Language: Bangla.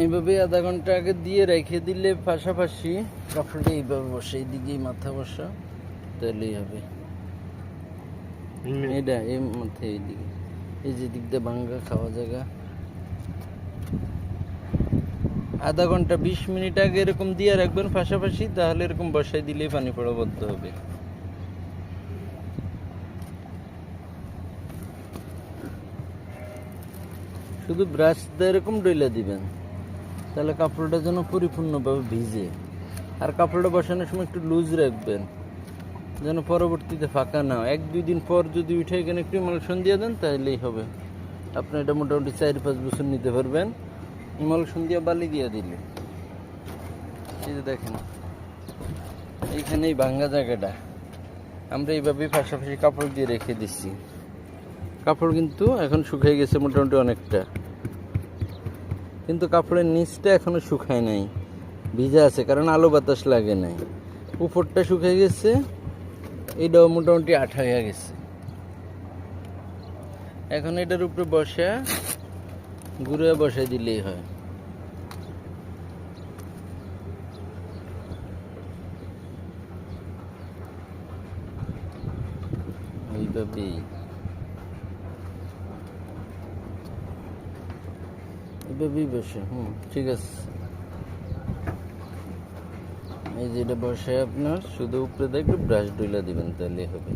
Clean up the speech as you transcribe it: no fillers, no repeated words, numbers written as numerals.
এইভাবে আধা ঘন্টা আগে দিয়ে রেখে দিলে পাশাপাশি কাপড়টা এইভাবে বসে, এইদিকেই মাথা বসা, তাহলেই হবে। এটা এই মাথায় এইদিকে, এই যে দিক দিয়ে ভাঙ্গা খাওয়া জায়গা, আধা ঘন্টা 20 মিনিট আগে এরকম দিয়ে রাখবেন পাশাপাশি, তাহলে এরকম বসাই দিলেই পানি পড়া বন্ধ হবে। শুধু ব্রাশ দিয়ে এরকম ডইলা দিবেন, তাহলে কাপড়টা যেন পরিপূর্ণভাবে ভিজে। আর কাপড়টা বসানোর সময় একটু লুজ রাখবেন, যেন পরবর্তীতে ফাঁকা না হয়। 1-2 দিন পর যদি উঠে এখানে একটু ইমালশন দিয়ে দেন তাহলেই হবে। আপনি এটা মোটামুটি 4-5 বছর নিতে পারবেন ইমালশন দিয়ে বালি দিয়ে দিলে। এই যে দেখেন এইখানে এই ভাঙ্গা জায়গাটা আমরা এইভাবেই পাশাপাশি কাপড় দিয়ে রেখে দিচ্ছি। কাপড় কিন্তু এখন শুকিয়ে গেছে মোটামুটি অনেকটা, কিন্তু কাপড়ের নিচটা এখনো শুকায় নাই, ভিজা আছে, কারণ আলো বাতাস লাগে নাই। উপরটা শুকিয়ে গেছে, এটাও মোটামুটি আঠা হয়ে গেছে। এখন এটার উপরে বসা ঘুরে বসাই দিলেই হয়। এইভাবেই এইভাবেই বসে। ঠিক আছে। এই যেটা বসে আপনার শুধু উপরে দেখে ব্রাশ ডুলা দিবেন, তাহলে হবে।